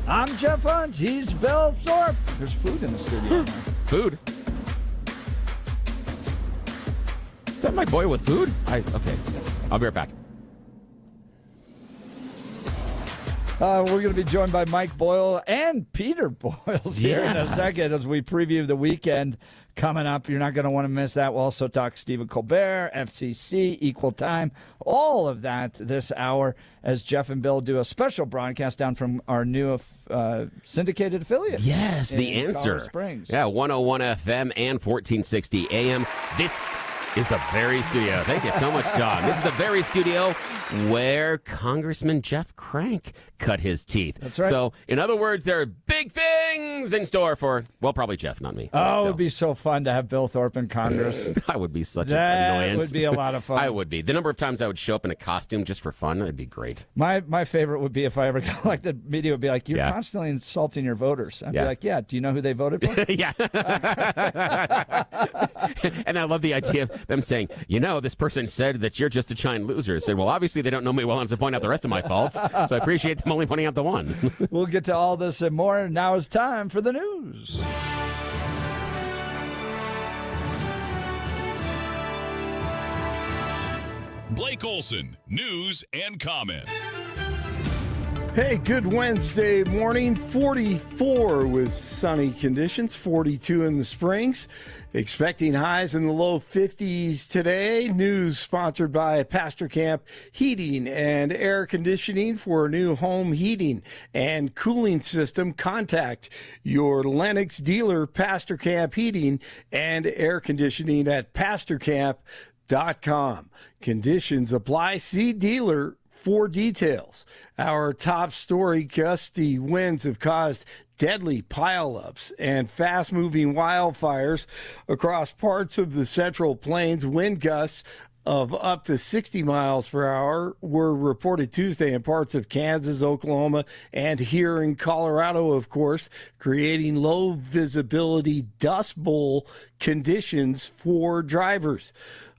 I'm Jeff Hunt. He's Bill Thorpe. There's food in the studio. Food? Is that my boy with food? Okay. I'll be right back. We're going to be joined by Mike Boyle and Peter Boyles here in a second as we preview the weekend coming up. You're not going to want to miss that. We'll also talk Stephen Colbert, FCC, Equal Time, all of that this hour as Jeff and Bill do a special broadcast down from our new syndicated affiliate. Yes, The Answer. Springs. Yeah, 101 FM and 1460 AM. This is the very studio. Thank you so much, John. This is the very studio where Congressman Jeff Crank cut his teeth. That's right. So, in other words, there are big things in store for, well, probably Jeff, not me. Oh, it would be so fun to have Bill Thorpe in Congress. That would be such an That annoyance. would be a lot of fun. I would be. The number of times I would show up in a costume just for fun, that'd be great. My favorite would be if I ever got elected, media would be like, you're constantly insulting your voters. I'd be like, yeah, do you know who they voted for? Yeah. And I love the idea of them saying, you know, this person said that you're just a giant loser. I said, well, obviously they don't know me well enough to point out the rest of my faults, so I appreciate them only pointing out the one. We'll get to all this and more. Now it's time for the news. Blake Olson, news and comment. Hey, good Wednesday morning. 44 with sunny conditions, 42 in the Springs. Expecting highs in the low 50s today. News sponsored by Pastor Camp Heating and Air Conditioning. For a new home heating and cooling system, contact your Lennox dealer, Pastor Camp Heating and Air Conditioning at pastorcamp.com. Conditions apply. See dealer for details. Our top story: gusty winds have caused deadly pileups and fast-moving wildfires across parts of the Central Plains. Wind gusts of up to 60 miles per hour were reported Tuesday in parts of Kansas, Oklahoma, and here in Colorado, of course, creating low visibility dust bowl conditions for drivers.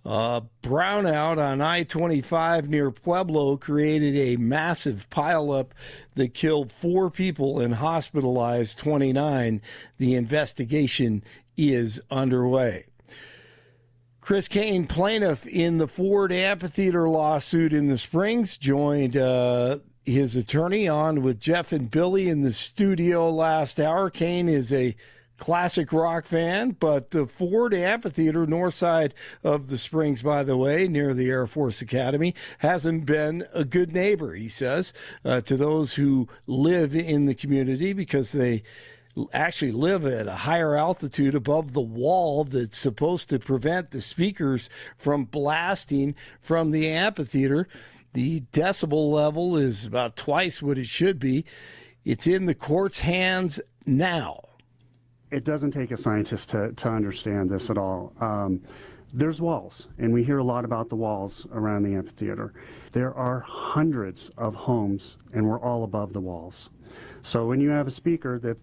Brownout on I-25 near Pueblo created a massive pileup that killed 4 people and hospitalized 29. The investigation is underway. Chris Kane, plaintiff in the Ford Amphitheater lawsuit in the Springs, joined his attorney on with Jeff and Billy in the studio last hour. Kane is a classic rock fan, but the Ford Amphitheater, north side of the Springs, by the way, near the Air Force Academy, hasn't been a good neighbor, he says, to those who live in the community, because they actually live at a higher altitude above the wall that's supposed to prevent the speakers from blasting from the amphitheater. The decibel level is about twice what it should be. It's in the court's hands now. It doesn't take a scientist to understand this at all. There's walls, and we hear a lot about the walls around the amphitheater. There are hundreds of homes, and we're all above the walls. So when you have a speaker that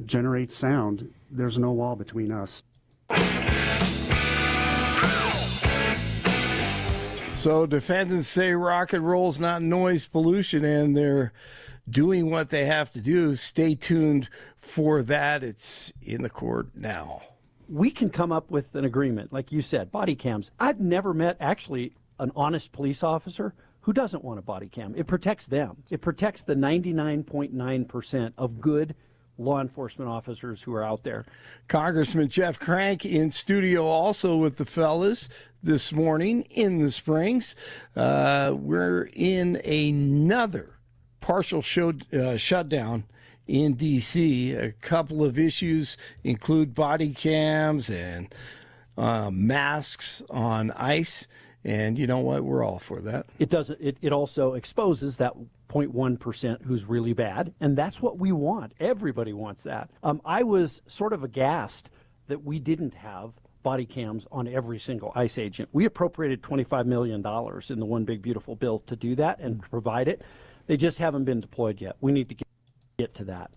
generates sound, there's no wall between us. So defendants say rock and roll's not noise pollution, and they're doing what they have to do. Stay tuned for that. It's in the court now. We can come up with an agreement, like you said, body cams. I've never met, actually, an honest police officer who doesn't want a body cam. It protects them. It protects the 99.9% of good law enforcement officers who are out there. Congressman Jeff Crank in studio also with the fellas this morning in the Springs. We're in another partial shutdown in D.C. A couple of issues include body cams and masks on ICE. And you know what? We're all for that. It also exposes that 0.1% who's really bad, and that's what we want. Everybody wants that. I was sort of aghast that we didn't have body cams on every single ICE agent. We appropriated $25 million in the One Big Beautiful Bill to do that and provide it. They just haven't been deployed yet. We need to get to that.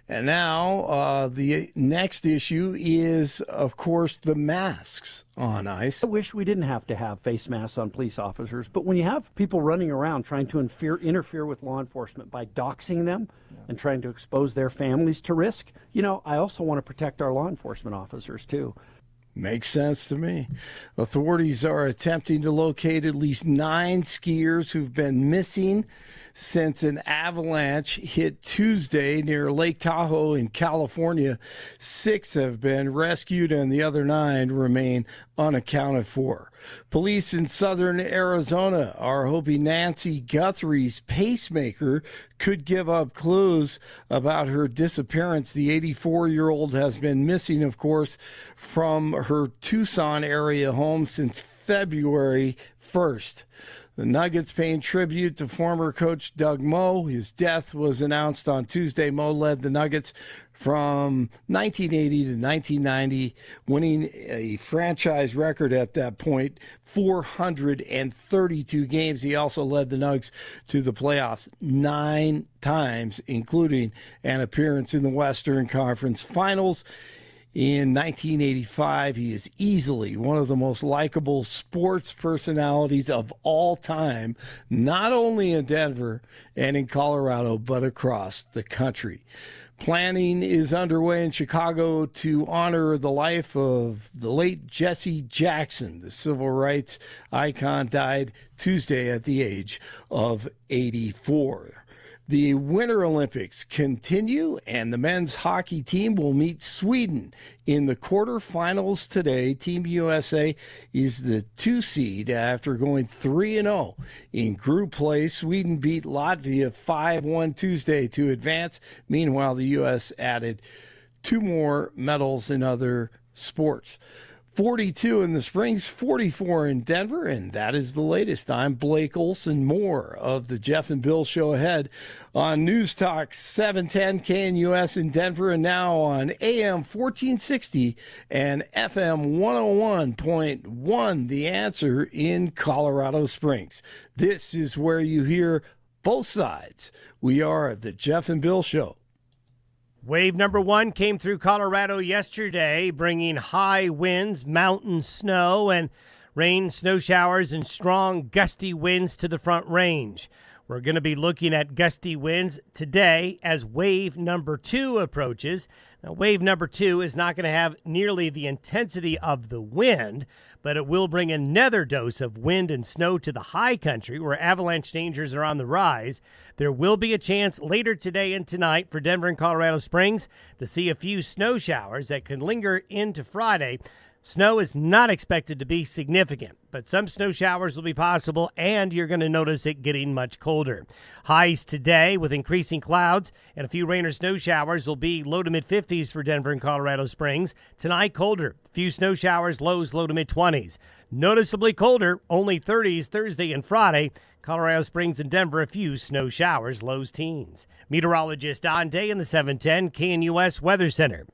And now the next issue is, of course, the masks on ice. I wish we didn't have to have face masks on police officers, but when you have people running around trying to interfere with law enforcement by doxing them and trying to expose their families to risk, I also want to protect our law enforcement officers too. Makes sense to me. Authorities are attempting to locate at least 9 skiers who've been missing since an avalanche hit Tuesday near Lake Tahoe in California. 6 have been rescued and the other 9 remain unaccounted for. Police in southern Arizona are hoping Nancy Guthrie's pacemaker could give up clues about her disappearance. The 84-year-old has been missing, of course, from her Tucson area home since February 1st. The Nuggets paying tribute to former coach Doug Moe. His death was announced on Tuesday. Moe led the Nuggets from 1980 to 1990, winning a franchise record at that point, 432 games. He also led the Nugs to the playoffs 9 times, including an appearance in the Western Conference Finals. In 1985, he is easily one of the most likable sports personalities of all time, not only in Denver and in Colorado, but across the country. Planning is underway in Chicago to honor the life of the late Jesse Jackson. The civil rights icon died Tuesday at the age of 84. The Winter Olympics continue, and the men's hockey team will meet Sweden in the quarterfinals today. Team USA is the 2 seed after going 3-0 in group play. Sweden beat Latvia 5-1 Tuesday to advance. Meanwhile, the U.S. added 2 more medals in other sports. 42 in the Springs, 44 in Denver, and that is the latest. I'm Blake Olson. More of the Jeff and Bill Show ahead on News Talk 710 KNUS in Denver, and now on AM 1460 and FM 101.1, The Answer in Colorado Springs. This is where you hear both sides. We are the Jeff and Bill Show. Wave number 1 came through Colorado yesterday, bringing high winds, mountain snow, and rain, snow showers, and strong gusty winds to the Front Range. We're going to be looking at gusty winds today as wave number 2 approaches. Now, wave number 2 is not going to have nearly the intensity of the wind, but it will bring another dose of wind and snow to the high country where avalanche dangers are on the rise. There will be a chance later today and tonight for Denver and Colorado Springs to see a few snow showers that can linger into Friday. Snow is not expected to be significant, but some snow showers will be possible, and you're going to notice it getting much colder. Highs today with increasing clouds and a few rain or snow showers will be low to mid-50s for Denver and Colorado Springs. Tonight, colder. Few snow showers, lows low to mid-20s. Noticeably colder, only 30s Thursday and Friday. Colorado Springs and Denver, a few snow showers, lows teens. Meteorologist Don Day in the 710 KNUS Weather Center.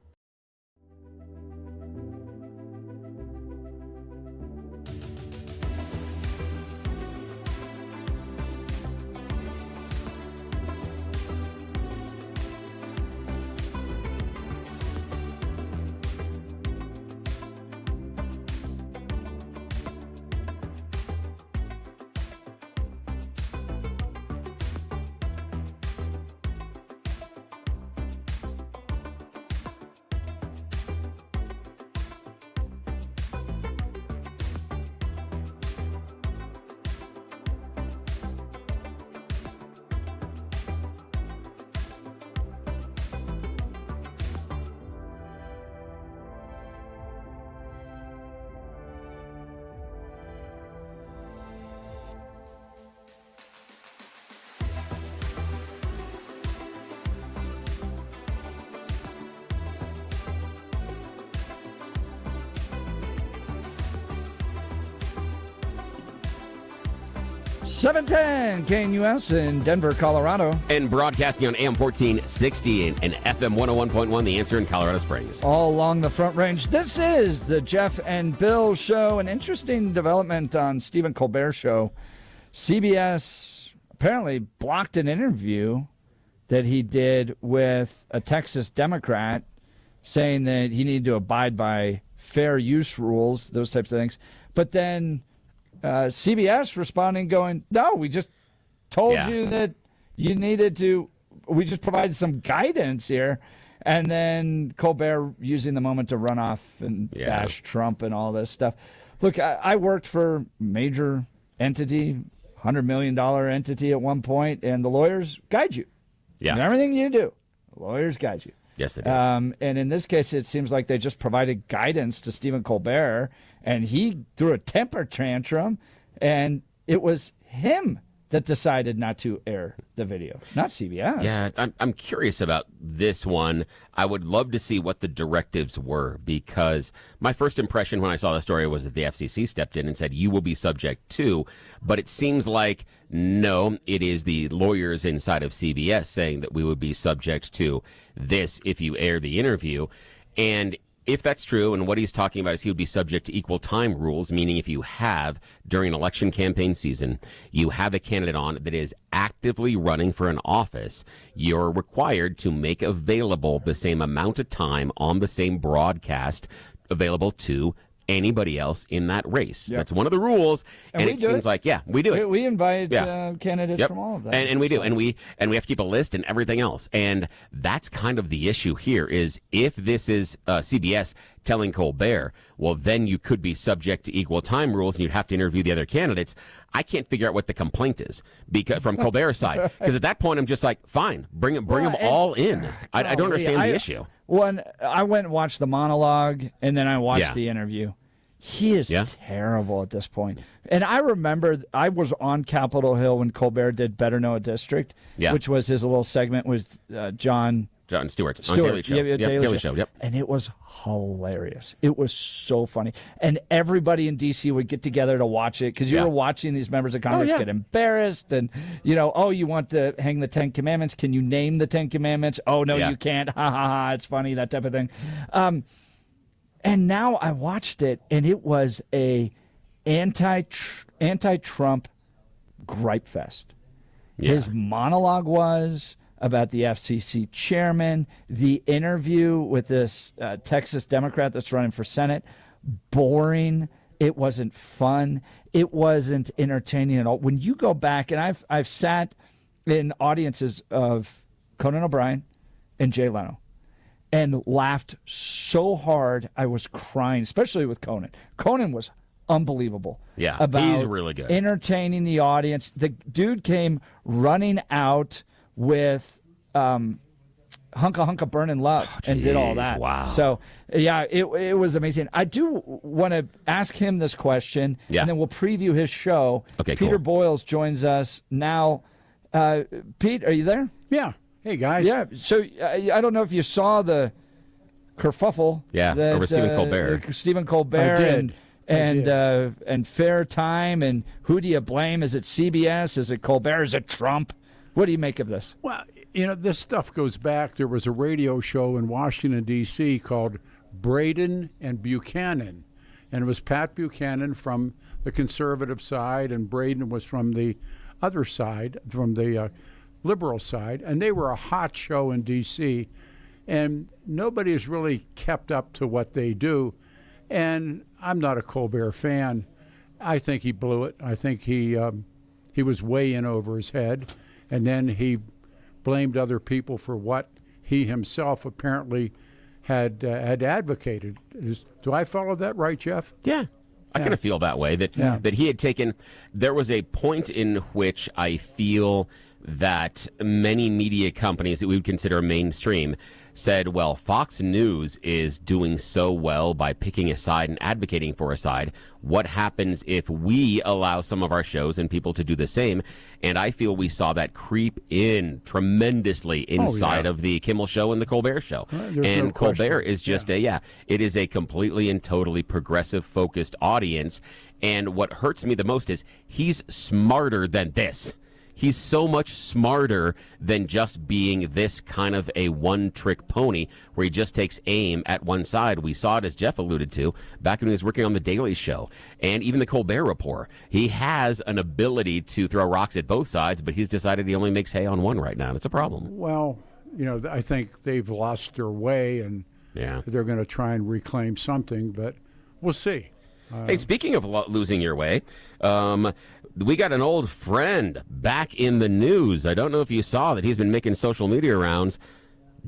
$710 KNUS in Denver, Colorado. And broadcasting on AM 1460 and FM 101.1, The Answer in Colorado Springs. All along the Front Range. This is the Jeff and Bill Show. An interesting development on Stephen Colbert Show. CBS apparently blocked an interview that he did with a Texas Democrat saying that he needed to abide by fair use rules, those types of things. But then CBS responding going, no, we just told you that you needed to, we just provided some guidance here. And then Colbert using the moment to run off and bash Trump and all this stuff. Look, I worked for major entity, $100 million entity at one point, and the lawyers guide you. Yeah. In everything you do, the lawyers guide you. Yes, they do. And in this case, it seems like they just provided guidance to Stephen Colbert, and he threw a temper tantrum, and it was him that decided not to air the video, not CBS. Yeah, I'm curious about this one. I would love to see what the directives were, because my first impression when I saw the story was that the FCC stepped in and said, you will be subject to, but it seems like, no, it is the lawyers inside of CBS saying that we would be subject to this if you air the interview. And if that's true, and what he's talking about is he would be subject to equal time rules, meaning if you have, during an election campaign season, you have a candidate on that is actively running for an office, you're required to make available the same amount of time on the same broadcast available to anybody else in that race. Yep. That's one of the rules, and it seems like, we do it. We invite candidates from all of that. And we do, and we have to keep a list and everything else. And that's kind of the issue here is if this is CBS telling Colbert, well, then you could be subject to equal time rules and you'd have to interview the other candidates. I can't figure out what the complaint is because from Colbert's side, because at that point I'm just like, fine, bring them all in. I don't understand the issue. When I went and watched the monologue and then I watched the interview, he is terrible at this point. And I remember I was on Capitol Hill when Colbert did Better Know a District, which was his little segment with Jon Stewart on Daily Show. Daily Show. Yep. And it was hilarious. It was so funny. And everybody in D.C. would get together to watch it because you were watching these members of Congress get embarrassed and, you want to hang the 10 Commandments. Can you name the 10 Commandments? Oh, no, you can't. Ha, ha, ha. It's funny, that type of thing. And now I watched it, and it was a anti-Trump gripe fest. Yeah. His monologue was about the FCC chairman, the interview with this Texas Democrat that's running for Senate, boring. It wasn't fun. It wasn't entertaining at all. When you go back, and I've sat in audiences of Conan O'Brien and Jay Leno, and laughed so hard I was crying, especially with Conan. Conan was unbelievable. Yeah, about he's really good. Entertaining the audience. The dude came running out with Hunka Hunka Burnin' Love and did all that. Wow. So, it was amazing. I do want to ask him this question, and then we'll preview his show. Okay, Peter cool. Boyles joins us now. Pete, are you there? Yeah. Hey, guys. Yeah, so I don't know if you saw the kerfuffle. Over Stephen Colbert. Stephen Colbert I did. and Fair Time, and who do you blame? Is it CBS? Is it Colbert? Is it Trump? What do you make of this? Well, this stuff goes back. There was a radio show in Washington, D.C. called Braden and Buchanan, and it was Pat Buchanan from the conservative side, and Braden was from the other side, from the liberal side, and they were a hot show in D.C., and nobody has really kept up to what they do. And I'm not a Colbert fan. I think he blew it. I think he was way in over his head, and then he blamed other people for what he himself apparently had advocated. Do I follow that right, Jeff? Yeah. I kind of feel that way, that he had taken – there was a point in which I feel that many media companies that we would consider mainstream said, well, Fox News is doing so well by picking a side and advocating for a side. What happens if we allow some of our shows and people to do the same? And I feel we saw that creep in tremendously inside of the Kimmel Show and the Colbert Show. And no Colbert is just it is a completely and totally progressive focused audience. And what hurts me the most is he's smarter than this. he's so much smarter than just being this kind of a one-trick pony where he just takes aim at one side. We saw it, as Jeff alluded to, back when he was working on The Daily Show and even The Colbert Report. He has an ability to throw rocks at both sides, but he's decided he only makes hay on one right now, and it's a problem. Well, I think they've lost their way, and they're going to try and reclaim something, but we'll see. Hey, speaking of losing your way, we got an old friend back in the news. I don't know if you saw that he's been making social media rounds.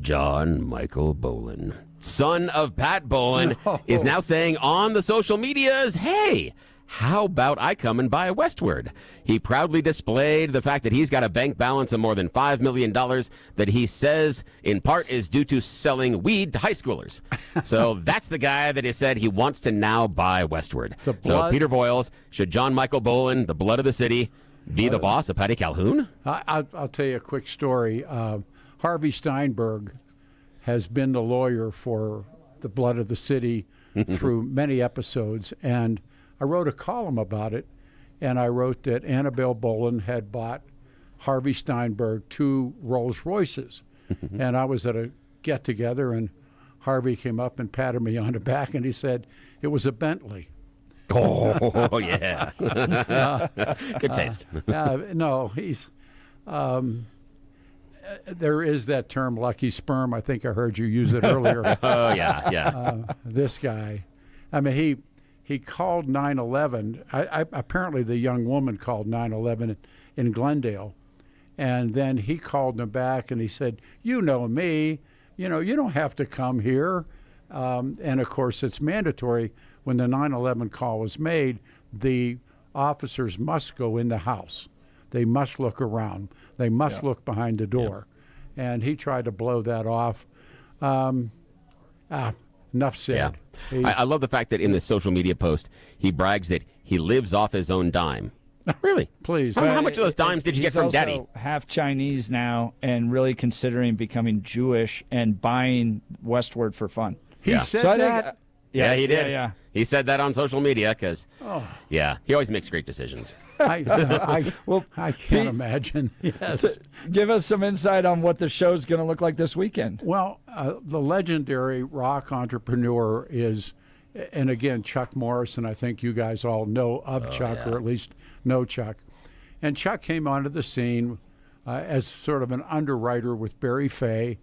John Michael Bolin, son of Pat Bolin, is now saying on the social medias, hey, how about I come and buy Westward? He proudly displayed the fact that he's got a bank balance of more than $5 million that he says in part is due to selling weed to high schoolers. So that's the guy that has said he wants to now buy Westward. So Peter Boyles, should John Michael Bolin, the blood of the city, be the boss of Patty Calhoun? I'll tell you a quick story. Harvey Steinberg has been the lawyer for the blood of the city through many episodes, and I wrote a column about it, and I wrote that Annabelle Bolin had bought Harvey Steinberg 2 Rolls Royces. And I was at a get-together, and Harvey came up and patted me on the back, and he said, it was a Bentley. Oh, yeah. Good taste. No, he's... there is that term, lucky sperm. I think I heard you use it earlier. Oh, yeah. This guy. I mean, he called 911. Apparently, the young woman called 911 in Glendale, and then he called them back and he said, "You know me, you don't have to come here." And of course, it's mandatory when the 911 call is made. The officers must go in the house. They must look around. They must look behind the door. And he tried to blow that off. Enough said. Yeah. I love the fact that in this social media post, he brags that he lives off his own dime. Really? Please. How much of those dimes did you get from Daddy? He's also half Chinese now and really considering becoming Jewish and buying Westward for fun. He said that? Yeah, he did. Yeah. He said that on social media because, he always makes great decisions. I can't imagine. Yes. Give us some insight on what the show's going to look like this weekend. Well, the legendary rock entrepreneur is, and again, Chuck Morrison, I think you guys all know of Chuck, or at least know Chuck. And Chuck came onto the scene as sort of an underwriter with Barry Fay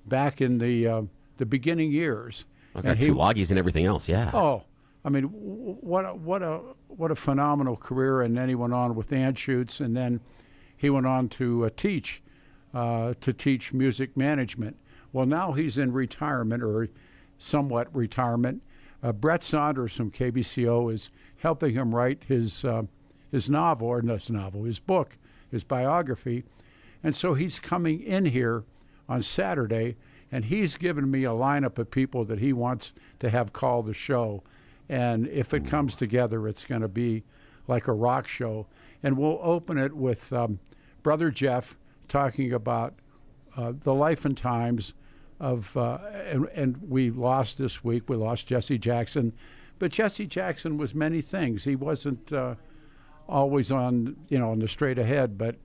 back in the beginning years. Okay, and Tulagis and everything else, yeah. Oh, I mean, what a phenomenal career! And then he went on with Anschutz, and then he went on to teach music management. Well, now he's in retirement, or somewhat retirement. Brett Saunders from KBCO is helping him write his novel, or not his novel, his book, his biography, and so he's coming in here on Saturday. And he's given me a lineup of people that he wants to have call the show. And if it comes together, it's going to be like a rock show. And we'll open it with Brother Jeff talking about the life and times of, and we lost this week, we lost Jesse Jackson. But Jesse Jackson was many things. He wasn't always on the straight ahead, but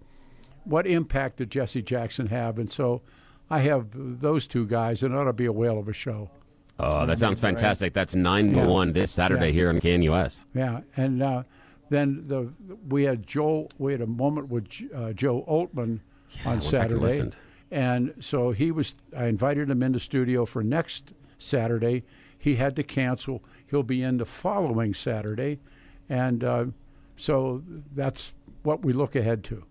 what impact did Jesse Jackson have? And so I have those two guys, and it ought to be a whale of a show. Oh, that sounds fantastic. That's 9 to 1 this Saturday here on KNUS. Yeah, and then we had a moment with Joe Oltmann on Saturday. And so I invited him in the studio for next Saturday. He had to cancel. He'll be in the following Saturday. And so that's what we look ahead to.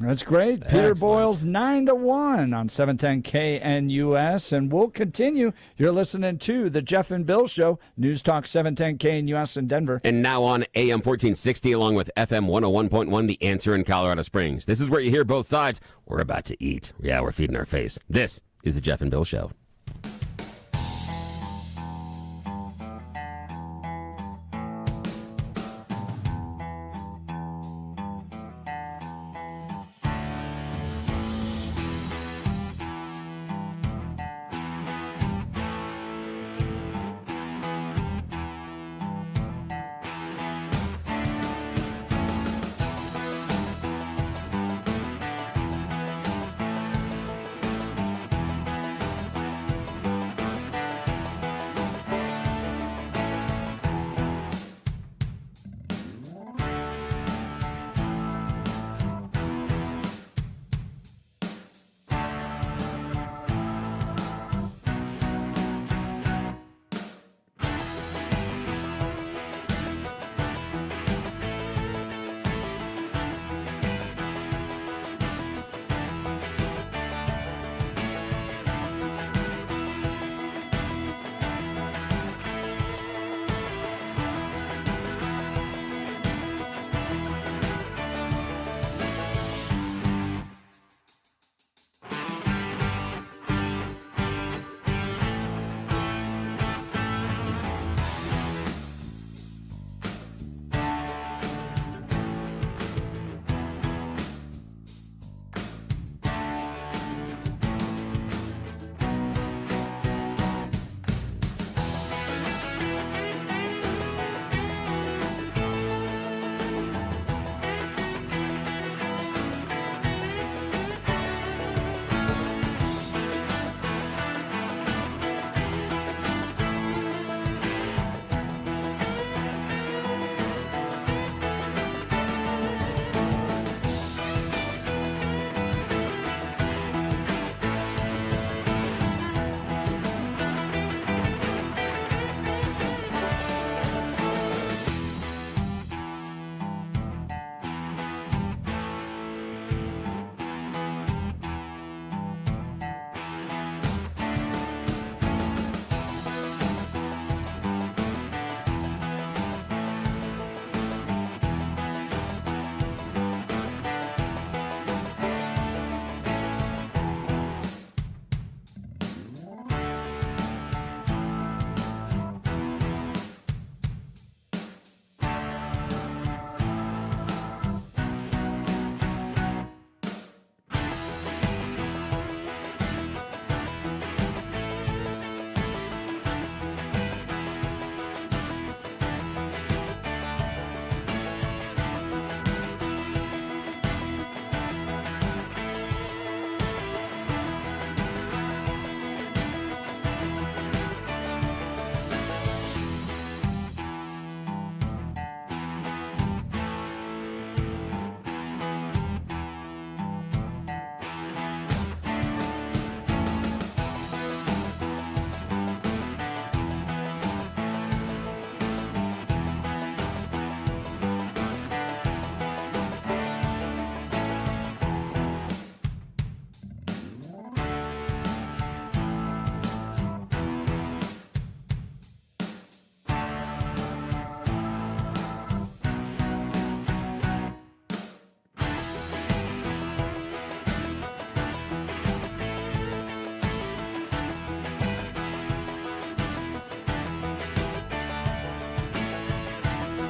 That's great. Peter Boyles, 9 to 1 on 710 KNUS. And we'll continue. You're listening to The Jeff and Bill Show, News Talk 710 KNUS in Denver. And now on AM 1460 along with FM 101.1, The Answer in Colorado Springs. This is where you hear both sides. We're about to eat. Yeah, we're feeding our face. This is The Jeff and Bill Show.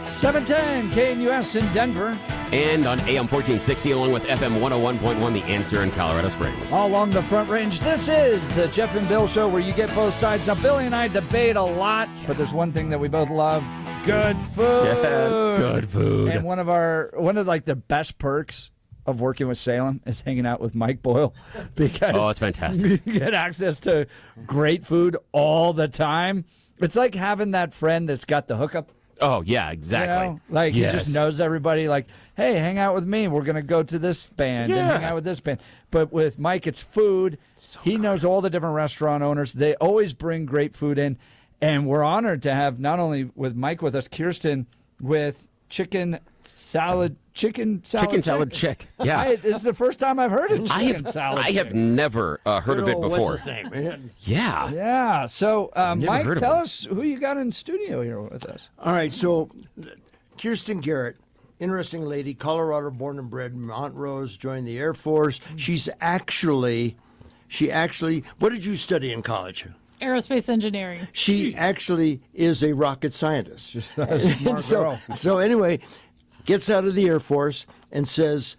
710 KNUS in Denver. And on AM 1460, along with FM 101.1, The Answer in Colorado Springs. All along the Front Range. This is the Jeff and Bill Show, where you get both sides. Now, Billy and I debate a lot, but there's one thing that we both love: good food. Yes, good food. And one of like the best perks of working with Salem is hanging out with Mike Boyle, because it's fantastic. you get access to great food all the time. It's like having that friend that's got the hookup. Oh, yeah, exactly. You know? Like, yes. he just knows everybody. Like, hey, hang out with me. We're going to go to this band and hang out with this band. But with Mike, it's food. He knows all the different restaurant owners. They always bring great food in. And we're honored to have not only with Mike with us, Kirsten with chicken salad chick. Yeah. This is the first time I've heard of chicken salad I have never heard of it before. What's his name, man? Yeah. Yeah. So, Mike, heard of tell him. us who you got in studio here with us. All right, so Kirsten Garrett, interesting lady, Colorado born and bred. Montrose, joined the Air Force. She actually, what did you study in college? Aerospace engineering. She actually is a rocket scientist. Smart girl. So anyway, gets out of the Air Force and says,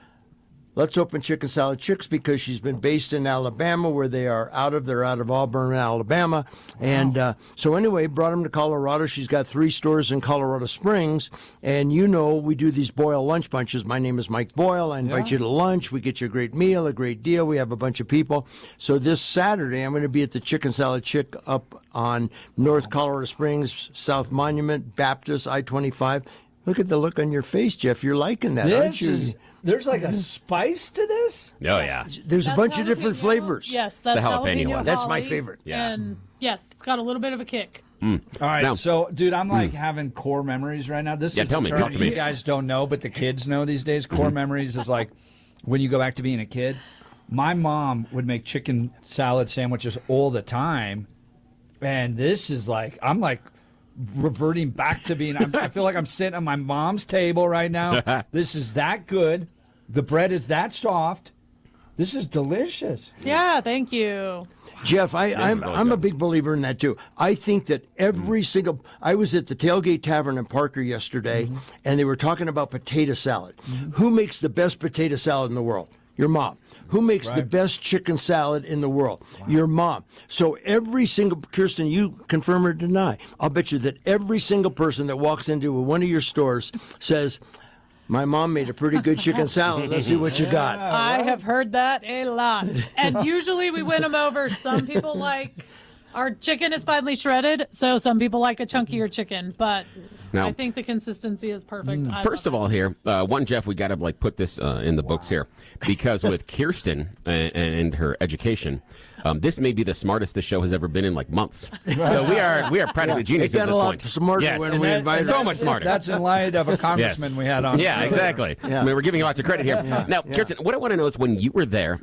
let's open Chicken Salad Chicks, because she's been based in Alabama, where they're out of Auburn, Alabama. And so anyway, brought them to Colorado. She's got 3 stores in Colorado Springs. And we do these Boyle lunch bunches. My name is Mike Boyle. I invite you to lunch. We get you a great meal, a great deal. We have a bunch of people. So this Saturday, I'm going to be at the Chicken Salad Chick up on North Colorado Springs, South Monument, Baptist, I-25. Look at the look on your face, Jeff. You're liking that, aren't you? There's like a spice to this? Oh, yeah. There's a bunch of different flavors. Yes, that's The jalapeno one. That's my holly, favorite. Yeah. And yes, it's got a little bit of a kick. All right, Now- so, dude, I'm like having core memories right now. This Yeah, is tell me, the term talk to me. you guys don't know, but the kids know these days. Core memories is like when you go back to being a kid. My mom would make chicken salad sandwiches all the time, and this is like, I'm like reverting back to being, I feel like I'm sitting at my mom's table right now. This is that good. The bread is that soft. This is delicious. Yeah, thank you. Jeff, I'm a big believer in that too. I think that every single. I was at the Tailgate Tavern in Parker yesterday, and they were talking about potato salad. Who makes the best potato salad in the world? Your mom. Who makes the best chicken salad in the world? Your mom. So every single, Kirsten, you confirm or deny, I'll bet you that every single person that walks into one of your stores says, my mom made a pretty good chicken salad. Let's see what you got. I have heard that a lot. And usually we win them over. Some people like our chicken is finely shredded, so some people like a chunkier chicken. But Now- I think the consistency is perfect. I First love of all, here, Jeff, we got to put this in the books here, because with Kirsten and her education, this may be the smartest the show has ever been in months. So we are practically It geniuses got at a this lot point. smarter Yes. when And we that- invited so her. much smarter. That's in light of a congressman we had on. Yeah, exactly. Yeah. I mean, we're giving you lots of credit here. Now, Kirsten, what I want to know is, when you were there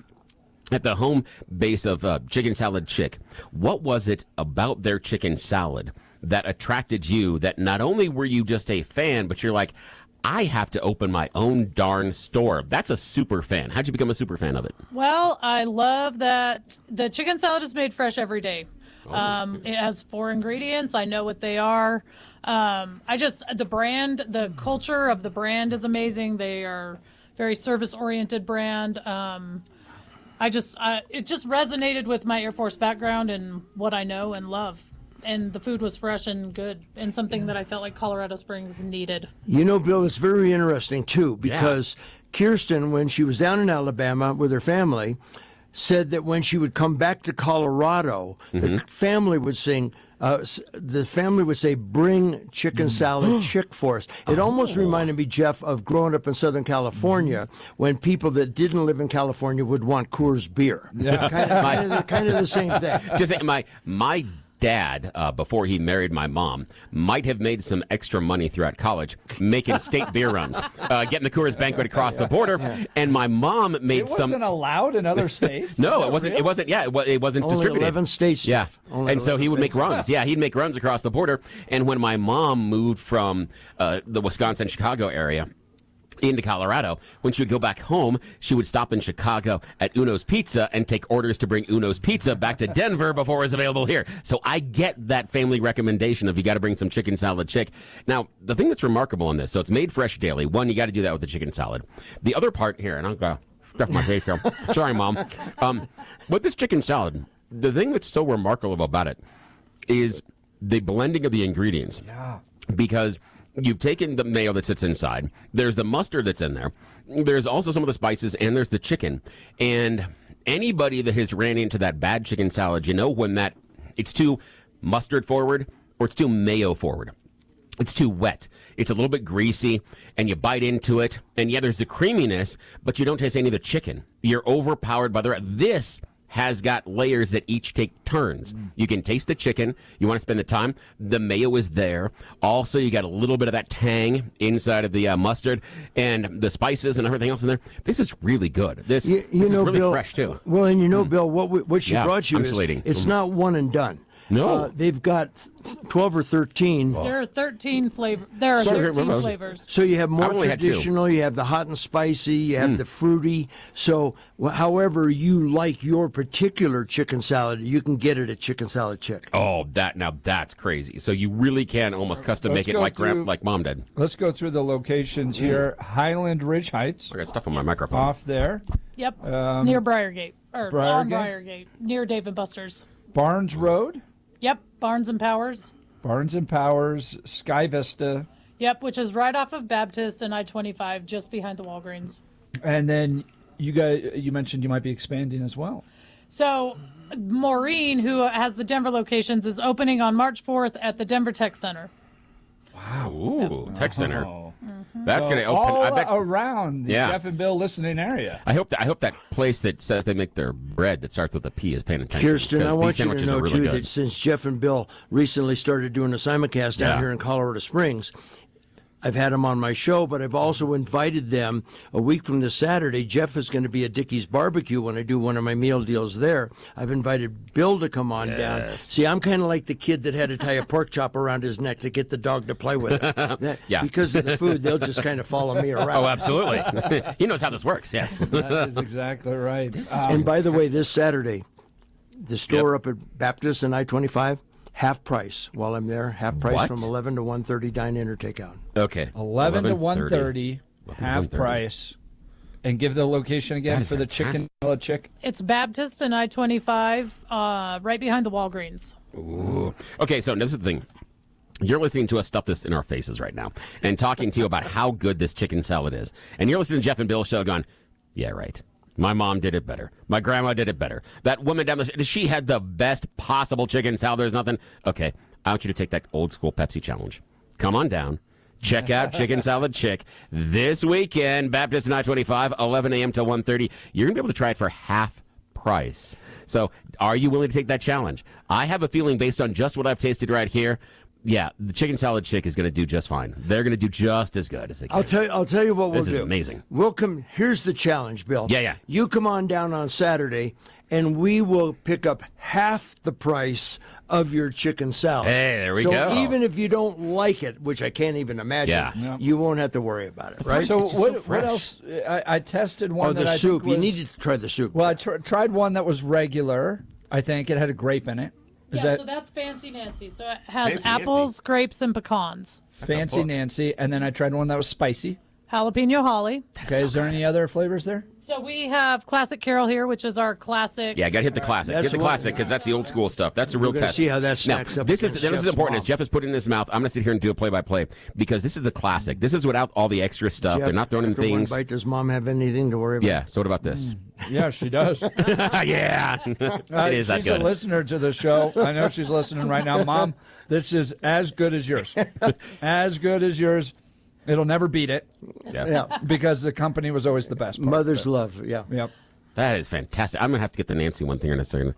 at the home base of Chicken Salad Chick, what was it about their chicken salad that attracted you, that not only were you just a fan, but you're like, I have to open my own darn store? That's a super fan. How'd you become a super fan of it? Well, I love that the chicken salad is made fresh every day. It has 4 ingredients. I know what they are. The brand, the culture of the brand is amazing. They are very service-oriented brand. It just resonated with my Air Force background and what I know and love. And the food was fresh and good, and something that I felt like Colorado Springs needed. Bill, it's very interesting, too, because Kirsten, when she was down in Alabama with her family, said that when she would come back to Colorado, the family would sing, bring chicken salad chick for us. It almost reminded me, Jeff, of growing up in Southern California, when people that didn't live in California would want Coors beer. Yeah. kind of the same thing. Just say, my dad, before he married my mom, might have made some extra money throughout college making state beer runs, getting the Coors Banquet across the border, and my mom made It wasn't allowed in other states? No, it wasn't. It wasn't. Yeah, it wasn't Only distributed. 11 states. Yeah, Jeff. Only and so 11 he would states. make runs. Yeah, he'd make runs across the border. And when my mom moved from the Wisconsin-Chicago area, into Colorado. When she would go back home, she would stop in Chicago at Uno's Pizza and take orders to bring Uno's Pizza back to Denver before it was available here. So I get that family recommendation of you got to bring some chicken salad chick. Now, the thing that's remarkable in this, so it's made fresh daily. One, you got to do that with the chicken salad. The other part here, and I'm going to stuff my face here. Sorry, Mom. With this chicken salad, the thing that's so remarkable about it is the blending of the ingredients. Yeah. Because you've taken the mayo that sits inside. There's the mustard that's in there. There's also some of the spices, and there's the chicken. And anybody that has ran into that bad chicken salad, you know when that it's too mustard forward or it's too mayo forward. It's too wet. It's a little bit greasy, and you bite into it, and yeah, there's the creaminess, but you don't taste any of the chicken. You're overpowered by the rest. This has got layers that each take turns. You can taste the chicken. You want to spend the time. The mayo is there. Also, you got a little bit of that tang inside of the mustard and the spices and everything else in there. This is really good. This is really Bill, fresh, too. Well, and you know, Bill, what she brought you is it's not one and done. No. They've got 12 or 13. There are 13 flavors. There are 13 flavors. So you have more only had two. traditional, you have the hot and spicy, you have the fruity. So however you like your particular chicken salad, you can get it at Chicken Salad Chick. Oh, that's crazy. So you really can almost custom make it like Mom did. Let's go through the locations here. Highland Ridge Heights. I got stuff on my microphone. Off there. Yep. It's near Briargate. Or on Briargate. Near Dave & Buster's. Barnes Road. Yep. Barnes and Powers. Barnes and Powers. Sky Vista. Yep, which is right off of Baptist and I-25, just behind the Walgreens. And then you mentioned you might be expanding as well. So Maureen, who has the Denver locations, is opening on March 4th at the Denver Tech Center. Wow. Ooh, Tech Center. Oh. That's going to open. All I bet, around the Jeff and Bill listening area. I hope that place that says they make their bread that starts with a P is paying attention. Kirsten, I want you to know, really too, good. that since Jeff and Bill recently started doing a simulcast down here in Colorado Springs, I've had them on my show, but I've also invited them a week from this Saturday. Jeff is going to be at Dickey's Barbecue when I do one of my meal deals there. I've invited Bill to come on down. See, I'm kind of like the kid that had to tie a pork chop around his neck to get the dog to play with it. Because of the food, they'll just kind of follow me around. Oh, absolutely. He knows how this works, yes. That is exactly right. And by the way, this Saturday, the store up at Baptist and I-25, half price while I'm there. Half price from 11 to 1:30, dine-in or takeout. Okay. 11 to 1:30, half price. And give the location again for the chicken salad chick. It's Baptist and I-25, right behind the Walgreens. Ooh. Okay, so this is the thing. You're listening to us stuff this in our faces right now and talking to you about how good this chicken salad is. And you're listening to Jeff and Bill's show going, yeah, right. My mom did it better. My grandma did it better. That woman down the street, she had the best possible chicken salad. There's nothing. Okay, I want you to take that old school Pepsi challenge. Come on down. Check out Chicken Salad Chick this weekend, Baptist and I-25, 11 a.m. to 1:30. You're going to be able to try it for half price. So are you willing to take that challenge? I have a feeling based on just what I've tasted right here, yeah, the Chicken Salad Chick is going to do just fine. They're going to do just as good as they can. I'll tell you what we'll do. This is amazing. We'll come. Here's the challenge, Bill. Yeah. You come on down on Saturday, and we will pick up half the price of your chicken salad. Hey, there we go. go. So even if you don't like it, which I can't even imagine, you won't have to worry about it, right? So what else? I tested one the soup. You needed to try the soup. Well, I tried one that was regular. I think it had a grape in it. So that's Fancy Nancy. So it has apples, grapes, and pecans. Fancy Nancy. And then I tried one that was spicy. Jalapeno holly. Okay, is there any other flavors there? So we have Classic Carol here, which is our classic. Yeah, got to hit the classic. Hit the classic because that's the old school stuff. That's the real test. See how that stacks up. This is important. As Jeff is putting in his mouth, I'm going to sit here and do a play-by-play because this is the classic. This is without all the extra stuff. Jeff, they're not throwing in things. One bite, does Mom have anything to worry about? Yeah. So what about this? Yeah, she does. Yeah, it is that she's good. A listener to the show. I know she's listening right now. Mom, this is as good as yours. As good as yours. It'll never beat it. Yeah. Because the company was always the best part. Mother's love. Yeah. Yep. That is fantastic. I'm gonna have to get the Nancy one thing in a second.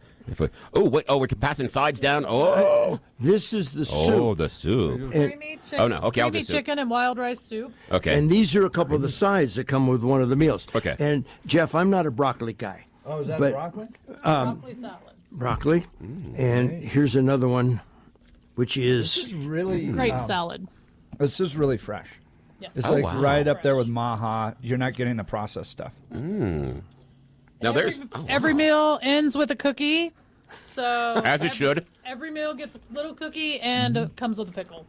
We're passing sides down. Oh, this is the soup. Oh, the soup. Creamy chicken. Oh no. Okay, I'll creamy get soup. chicken and wild rice soup. Okay. And these are a couple of the sides that come with one of the meals. Okay. And Jeff, I'm not a broccoli guy. Oh, is that but, broccoli? Broccoli salad. Broccoli. And here's another one, which is Really grape salad. This is really fresh. Yes. It's Oh, like wow. right up there with Maha. You're not getting the processed stuff. Now there's Every meal ends with a cookie. So as it should. Every meal gets a little cookie and comes with a pickle.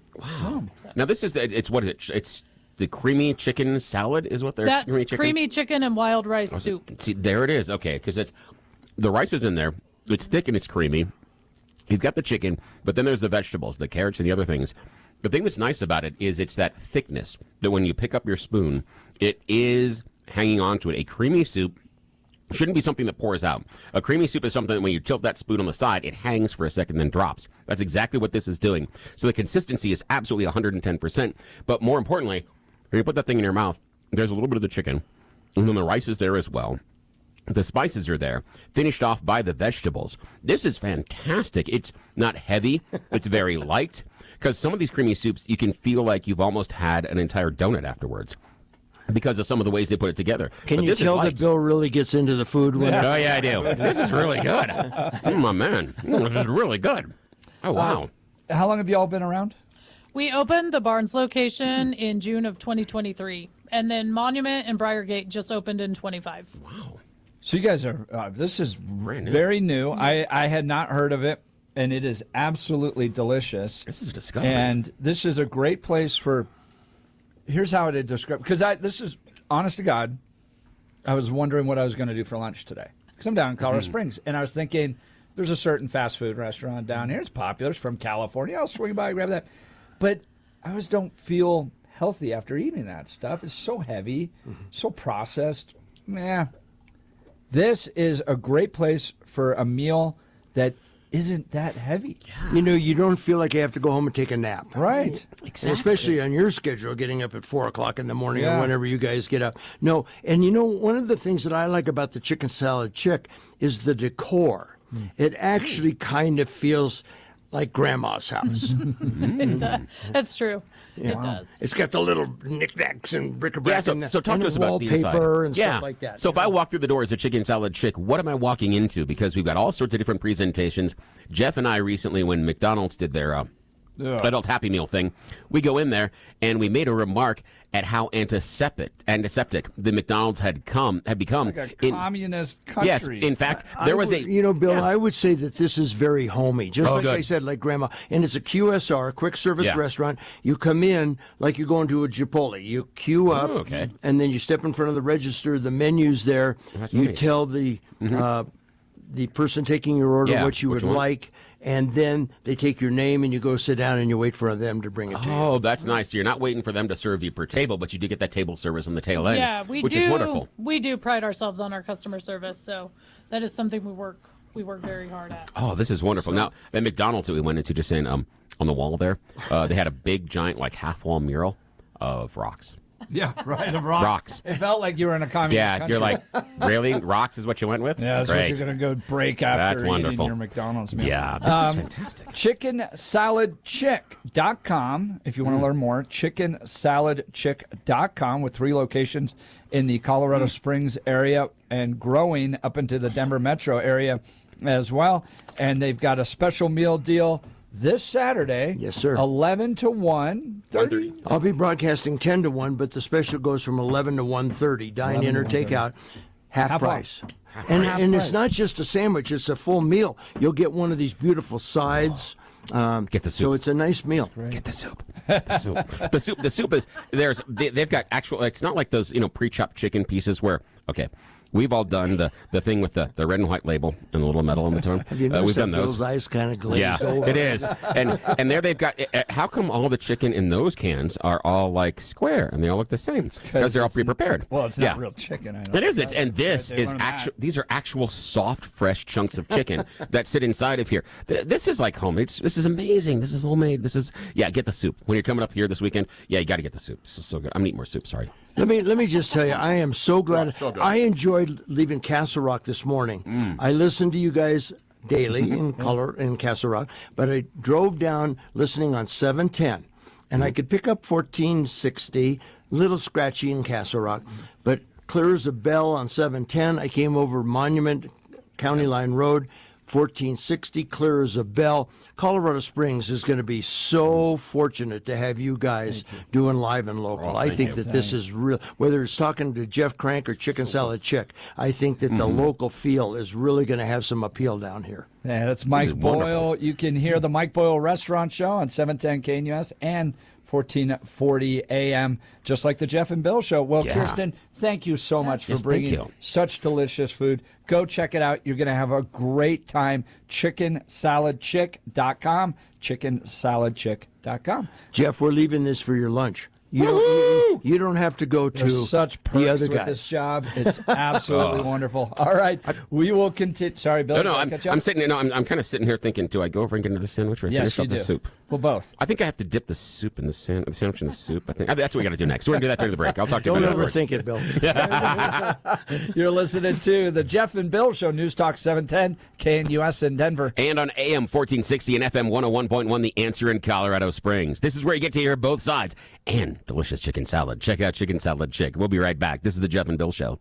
Now this is it's what is it? It's the creamy chicken salad is what they're That's chicken? creamy chicken and wild rice soup. See, there it is. Okay, because it's the rice is in there. It's thick and it's creamy. You've got the chicken, but then there's the vegetables, the carrots and the other things. The thing that's nice about it is it's that thickness that when you pick up your spoon, it is hanging on to it. A creamy soup shouldn't be something that pours out. A creamy soup is something that when you tilt that spoon on the side, it hangs for a second, then drops. That's exactly what this is doing. So the consistency is absolutely 110%. But more importantly, when you put that thing in your mouth, there's a little bit of the chicken, and then the rice is there as well. The spices are there, finished off by the vegetables. This is fantastic. It's not heavy. It's very light. Because some of these creamy soups, you can feel like you've almost had an entire donut afterwards because of some of the ways they put it together. Can But you this is tell light. that Bill really gets into the food? When Oh, yeah, I do. This is really good. Oh, my man. This is really good. Oh, wow. How long have you all been around? We opened the Barnes location in June of 2023, and then Monument and Briargate just opened in 25. So you guys are, this is new. very new. I had not heard of it, and it is absolutely delicious. This is a discovery. And this is a great place for, here's how it described, because this is, honest to God, I was wondering what I was going to do for lunch today. Because I'm down in Colorado Springs, and I was thinking, there's a certain fast food restaurant down here. It's popular. It's from California. I'll swing by and grab that. But I always don't feel healthy after eating that stuff. It's so heavy, so processed. This is a great place for a meal that isn't that heavy. You know, you don't feel like you have to go home and take a nap. Right. And especially on your schedule, getting up at 4 o'clock in the morning Yeah. or whenever you guys get up. No, and you know, one of the things that I like about the Chicken Salad Chick is the decor. It actually kind of feels like grandma's house. It does. That's true. It does. It's got the little knickknacks and bric-a-brac Yeah, and, so talk and to us about the inside. wallpaper and stuff like that. So if I walk through the door as a Chicken Salad Chick, what am I walking into? Because we've got all sorts of different presentations. Jeff and I recently, when McDonald's did their adult Happy Meal thing, we go in there and we made a remark at how antiseptic the McDonald's had become. Like a communist country. Yes, in fact, there was a... You know, Bill, Yeah. I would say that this is very homey. Just like good. I said, like Grandma. And it's a QSR, quick service restaurant. You come in like you're going to a Chipotle. You queue up, okay. and then you step in front of the register. The menu's there. That's you nice. tell the person taking your order Yeah, what you would what you want. like. And then they take your name and you go sit down and you wait for them to bring it to you. Oh, that's nice. So you're not waiting for them to serve you per table, but you do get that table service on the tail end, Yeah, we which do. is wonderful. We do pride ourselves on our customer service, so that is something we work very hard at. Oh, this is wonderful. Now, at McDonald's that we went into, just saying, on the wall there, they had a big, giant, like half-wall mural of rocks. Yeah, right. Rocks. It felt like you were in a communist Yeah, country. you're like, really? Rocks is what you went with? Yeah, that's Great. what you're going to go break after That's wonderful. eating your McDonald's meal. Yeah, this is fantastic. ChickenSaladChick.com if you want to learn more. ChickenSaladChick.com with 3 locations in the Colorado Springs area and growing up into the Denver metro area as well. And they've got a special meal deal this Saturday. Yes, sir. 11 to 1. 30. I'll be broadcasting 10 to 1, but the special goes from 11 to 1:30. Dine in or take out, half price. And it's not just a sandwich, it's a full meal. You'll get one of these beautiful sides. Get the soup. So it's a nice meal. Get the soup. The soup. The soup is they've got actual. It's not like those pre-chopped chicken pieces where we've all done the thing with the red and white label and the little metal on the tongue. Have you noticed we've that done those. Bill's eyes kind of glazed Yeah, over? it is. And there they've got. How come all the chicken in those cans are all like square and they all look the same? Because they're all pre-prepared. Well, it's not real chicken. I know. It isn't, and this They is learned that. actual. These are actual soft, fresh chunks of chicken that sit inside of here. This is like home. This is amazing. This is homemade. This is get the soup when you're coming up here this weekend. Yeah, you got to get the soup. This is so good. I'm gonna eat more soup. Sorry. Let me just tell you, I am so glad. so good. I enjoyed leaving Castle Rock this morning. I listened to you guys daily in Castle Rock, but I drove down listening on 710, and I could pick up 1460, little scratchy in Castle Rock, but clear as a bell on 710. I came over Monument County Line Road, 1460, clear as a bell. Colorado Springs is going to be so fortunate to have you guys doing live and local. I think that this is real, whether it's talking to Jeff Crank or Chicken Salad Chick, I think that the local feel is really going to have some appeal down here. Yeah, that's Mike Boyle. You can hear the Mike Boyle Restaurant Show on 710 KNUS and 1440 AM, just like the Jeff and Bill Show. Well, Kirsten, thank you so much for bringing such delicious food. Go check it out. You're going to have a great time. ChickenSaladChick.com. ChickenSaladChick.com. Jeff, we're leaving this for your lunch. You don't have to go to such perks the other with guys. this job. It's absolutely wonderful. All right, we will continue. Sorry, Bill. No, I'm sitting. No, I'm kind of sitting here thinking: do I go over and get another sandwich, or finish off the soup? Well, both. I think I have to dip the soup in the sandwich in the soup. I think that's what we got to do next. We're gonna do that during the break. I'll talk to you about it. Don't overthink it, Bill. You're listening to the Jeff and Bill Show, News Talk 710 KNUS in Denver, and on AM 1460 and FM 101.1, The Answer in Colorado Springs. This is where you get to hear both sides and delicious chicken salad. Check out Chicken Salad Chick. We'll be right back. This is the Jeff and Bill Show.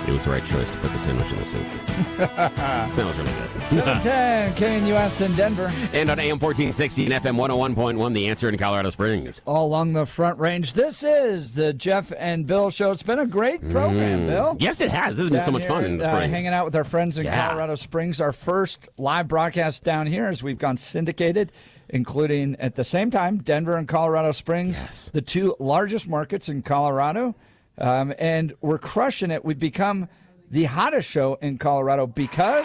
It was the right choice to put the sandwich in the soup. That was really good. 710 KNUS in Denver. And on AM 1460 and FM 101.1, The Answer in Colorado Springs. All along the Front Range. This is the Jeff and Bill Show. It's been a great program, Bill. Yes, it has. This has been so much fun in the Springs. Hanging out with our friends in Colorado Springs. Our first live broadcast down here as we've gone syndicated, including at the same time Denver and Colorado Springs, the two largest markets in Colorado. And we're crushing it. We've become the hottest show in Colorado because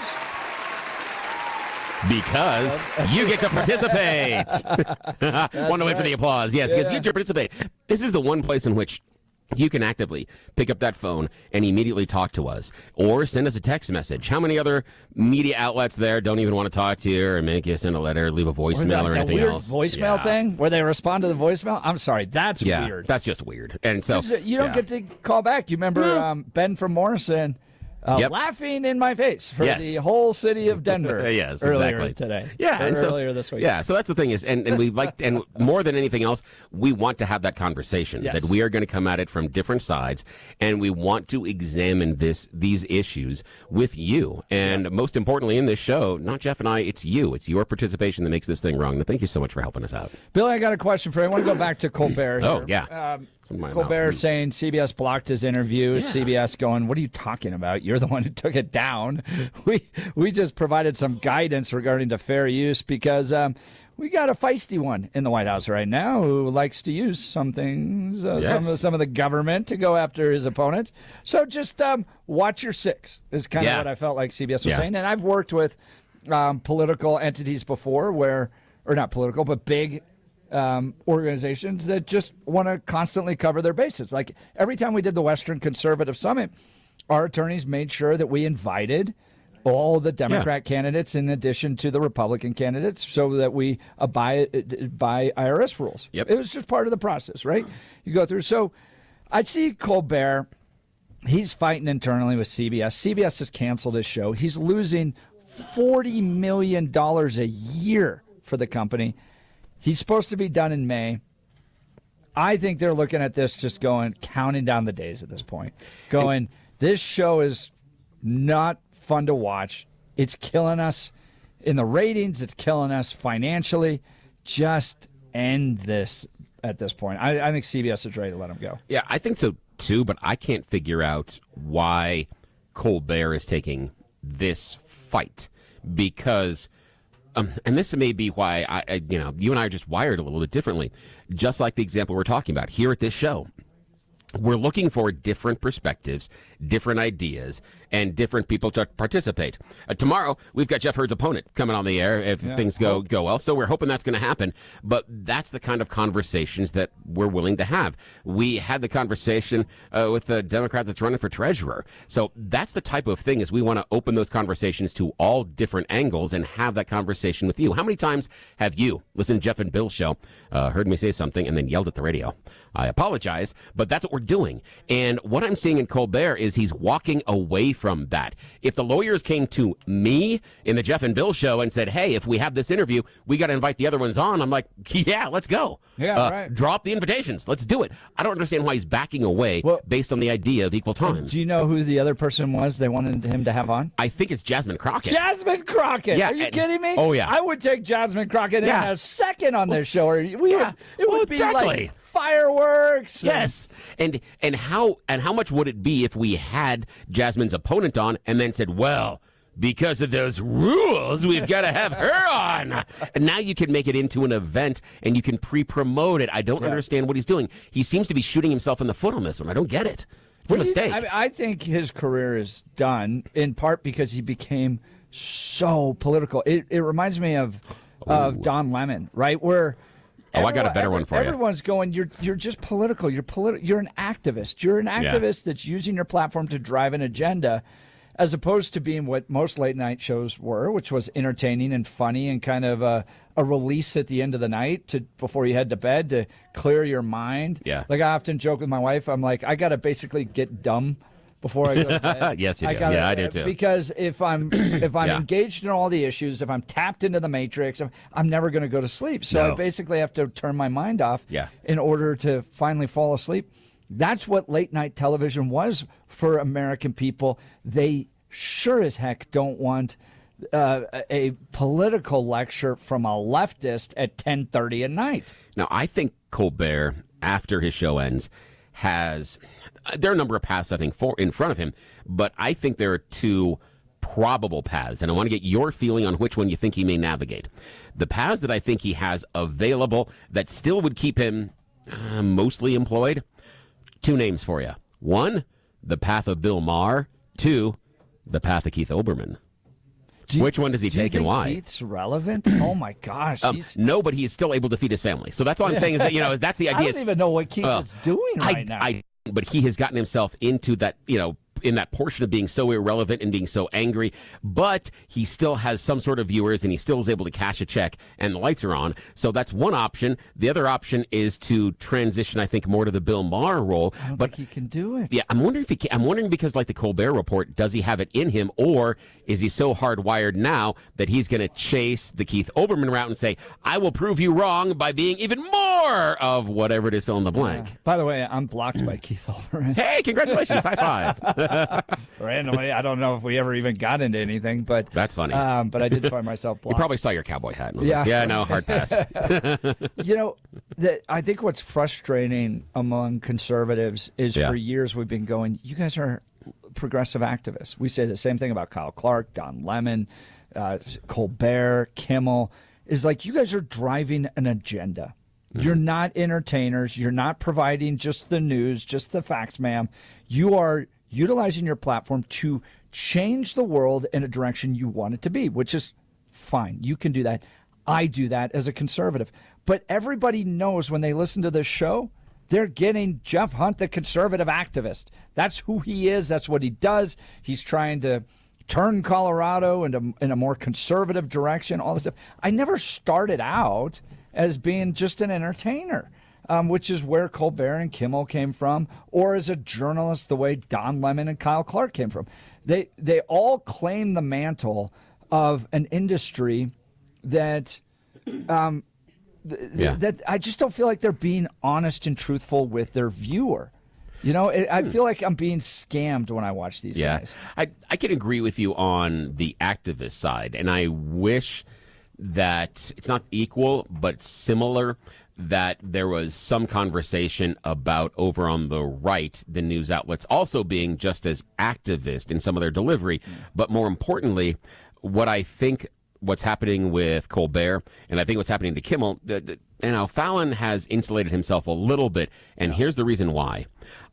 you get to participate. Want to wait for the applause. Yes, because you get to participate. This is the one place in which you can actively pick up that phone and immediately talk to us or send us a text message. How many other media outlets there don't even want to talk to you or make you send a letter, leave a voicemail or anything else? Voicemail thing where they respond to the voicemail? I'm sorry, that's weird. That's just weird. And so you don't get to call back. You remember Ben from Morrison laughing in my face for the whole city of Denver. Yes, earlier exactly. Today. Yeah, and earlier this week. Yeah, so that's the thing is, and we like, and more than anything else, we want to have that conversation. Yes. That we are going to come at it from different sides, and we want to examine these issues with you. And most importantly, in this show, not Jeff and I, it's you. It's your participation that makes this thing wrong. And thank you so much for helping us out, Billy. I got a question for you. I want to go back to Colbert. Here. Oh yeah. Colbert saying CBS blocked his interview. Yeah. CBS going, what are you talking about? You're the one who took it down. We just provided some guidance regarding to fair use because we got a feisty one in the White House right now who likes to use some things, some of the government to go after his opponents. So just watch your six is kind of what I felt like CBS was saying. And I've worked with political entities before or not political, but big organizations that just want to constantly cover their bases. Like every time we did the Western Conservative Summit, our attorneys made sure that we invited all the Democrat candidates in addition to the Republican candidates so that we abide by IRS rules. Yep. It was just part of the process, right? You go through. So I see Colbert. He's fighting internally with CBS. CBS has canceled his show. He's losing $40 million a year for the company. He's supposed to be done in May. I think they're looking at this just counting down the days at this point. This show is not fun to watch. It's killing us in the ratings. It's killing us financially. Just end this at this point. I think CBS is ready to let him go. Yeah, I think so too, but I can't figure out why Colbert is taking this fight because... and this may be why you and I are just wired a little bit differently. Just like the example we're talking about here at this show. We're looking for different perspectives, different ideas, and different people to participate. Tomorrow, we've got Jeff Hurd's opponent coming on the air if things go well. So we're hoping that's going to happen. But that's the kind of conversations that we're willing to have. We had the conversation with the Democrat that's running for treasurer. So that's the type of thing is we want to open those conversations to all different angles and have that conversation with you. How many times have you listened to Jeff and Bill's show, heard me say something, and then yelled at the radio? I apologize, but that's what we're doing. And what I'm seeing in Colbert is he's walking away from that. If the lawyers came to me in the Jeff and Bill show and said, hey, if we have this interview, we got to invite the other ones on, I'm like, yeah, let's go. Yeah, right. Drop the invitations. Let's do it. I don't understand why he's backing away based on the idea of equal time. Do you know who the other person was they wanted him to have on? I think it's Jasmine Crockett. Jasmine Crockett. Yeah, Are you kidding me? Oh, yeah. I would take Jasmine Crockett in a second on this show. It would be like fireworks. Yes. And how much would it be if we had Jasmine's opponent on and then said, well, because of those rules, we've got to have her on. And now you can make it into an event and you can pre-promote it. I don't understand what he's doing. He seems to be shooting himself in the foot on this one. I don't get it. It's a mistake. I think his career is done in part because he became so political. It reminds me of Don Lemon, right? Where I got a better one for you. Everyone's going, you're just political. You're an activist. You're an activist that's using your platform to drive an agenda, as opposed to being what most late night shows were, which was entertaining and funny and kind of a release at the end of the night before you head to bed to clear your mind. Yeah. Like I often joke with my wife, I'm like, I got to basically get dumb before I go to bed. Yes, you do. I do too. Because if I'm engaged in all the issues, if I'm tapped into the matrix, I'm never going to go to sleep. So I basically have to turn my mind off in order to finally fall asleep. That's what late night television was for American people. They sure as heck don't want a political lecture from a leftist at 10:30 at night. Now, I think Colbert, after his show ends, there are a number of paths, I think, in front of him, but I think there are two probable paths, and I want to get your feeling on which one you think he may navigate. The paths that I think he has available that still would keep him mostly employed, two names for you. One, the path of Bill Maher. Two, the path of Keith Olbermann. Which one does he take and why? Keith's relevant? Oh my gosh! No, but he is still able to feed his family. So that's all I'm saying is that that's the idea. I don't even know what Keith is doing right now. But he has gotten himself into that, in that portion of being so irrelevant and being so angry, but he still has some sort of viewers and he still is able to cash a check and the lights are on. So that's one option. The other option is to transition, I think, more to the Bill Maher role. I don't think he can do it. Yeah, I'm wondering if he can. I'm wondering because, like the Colbert Report, does he have it in him, or is he so hardwired now that he's going to chase the Keith Olbermann route and say, I will prove you wrong by being even more of whatever it is, fill in the blank. By the way, I'm blocked by Keith Olbermann. Hey, congratulations. High five. Randomly, I don't know if we ever even got into anything, but that's funny. But I did find myself blocked. You probably saw your cowboy hat. And yeah, no, hard pass. I think what's frustrating among conservatives is for years we've been going, you guys are progressive activists. We say the same thing about Kyle Clark, Don Lemon, Colbert, Kimmel. Is like, you guys are driving an agenda. You're not entertainers. You're not providing just the news, just the facts, ma'am. You are utilizing your platform to change the world in a direction you want it to be, which is fine. You can do that. I do that as a conservative. But everybody knows when they listen to this show, they're getting Jeff Hunt, the conservative activist. That's who he is. That's what he does. He's trying to turn Colorado in a more conservative direction, all this stuff. I never started out as being just an entertainer. Which is where Colbert and Kimmel came from, or as a journalist, the way Don Lemon and Kyle Clark came from. They all claim the mantle of an industry that that I just don't feel like they're being honest and truthful with their viewer. I feel like I'm being scammed when I watch these guys. I can agree with you on the activist side, and I wish that it's not equal, but similar, that there was some conversation about over on the right, the news outlets also being just as activist in some of their delivery. But more importantly, what's happening with Colbert, and I think what's happening to Kimmel, Fallon has insulated himself a little bit. And here's the reason why.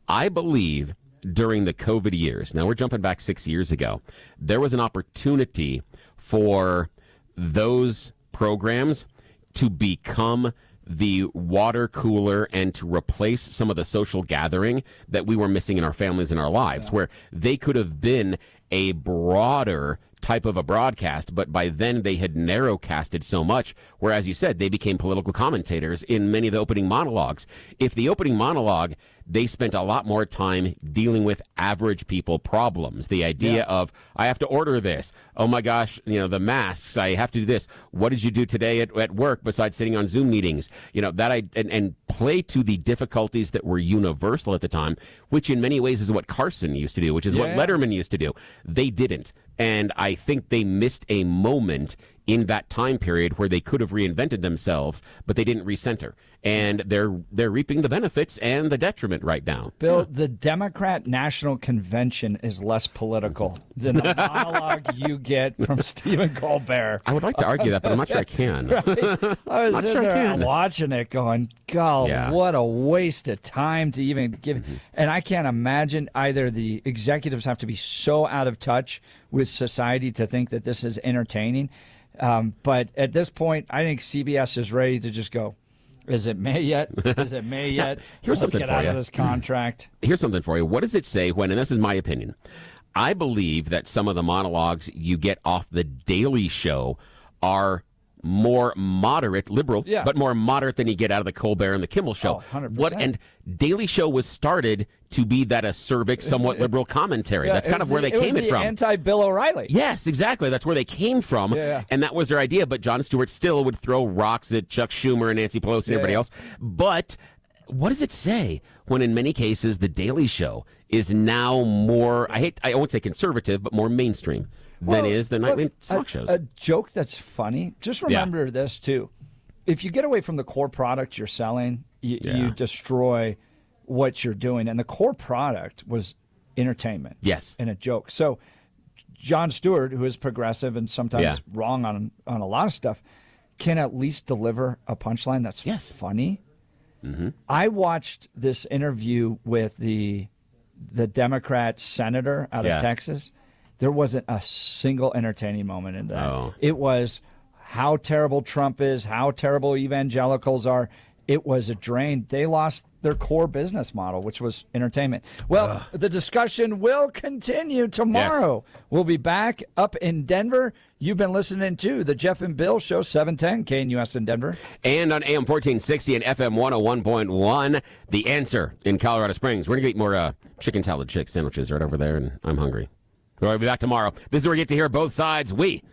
I believe during the COVID years, now we're jumping back 6 years ago, there was an opportunity for those programs to become the water cooler and to replace some of the social gathering that we were missing in our families and our lives, where they could have been a broader type of a broadcast, but by then they had narrowcasted so much, where, as you said, they became political commentators in many of the opening monologues. If the opening monologue, they spent a lot more time dealing with average people problems. The idea of, I have to order this. Oh my gosh, the masks, I have to do this. What did you do today at work besides sitting on Zoom meetings? And play to the difficulties that were universal at the time, which in many ways is what Carson used to do, which is what Letterman used to do. They didn't. And I think they missed a moment in that time period where they could have reinvented themselves, but they didn't recenter. And they're reaping the benefits and the detriment right now. Bill, the Democrat National Convention is less political than the monologue you get from Stephen Colbert. I would like to argue that, but I'm not sure I can. Right? I was in there watching it going, God, what a waste of time to even give. And I can't imagine either the executives have to be so out of touch with society to think that this is entertaining. But at this point, I think CBS is ready to just go, is it May yet? Is it May yet? Here's Let's something get for out you. of this contract. Here's something for you. What does it say when, and this is my opinion, I believe that some of the monologues you get off The Daily Show are more moderate, liberal, but more moderate than you get out of the Colbert and the Kimmel Show. Oh, 100%. And Daily Show was started to be that acerbic, somewhat liberal commentary. That's kind of where they came from. Anti-Bill O'Reilly. Yes, exactly. That's where they came from, and that was their idea. But Jon Stewart still would throw rocks at Chuck Schumer and Nancy Pelosi and everybody else. But what does it say when in many cases the Daily Show is now more, I won't say conservative, but more mainstream than is the nightly talk shows? A joke that's funny, just remember this too. If you get away from the core product you're selling, you destroy what you're doing. And the core product was entertainment. Yes. And a joke. So Jon Stewart, who is progressive and sometimes wrong on a lot of stuff, can at least deliver a punchline that's funny. Mm-hmm. I watched this interview with the Democrat senator out of Texas. There wasn't a single entertaining moment in that. Oh. It was how terrible Trump is, how terrible evangelicals are. It was a drain. They lost their core business model, which was entertainment. Well, the discussion will continue tomorrow. Yes. We'll be back up in Denver. You've been listening to the Jeff and Bill Show, 710 KNUS in Denver. And on AM 1460 and FM 101.1, The Answer in Colorado Springs. We're going to eat more chicken salad chick sandwiches right over there, and I'm hungry. We'll be back tomorrow. This is where we get to hear both sides. We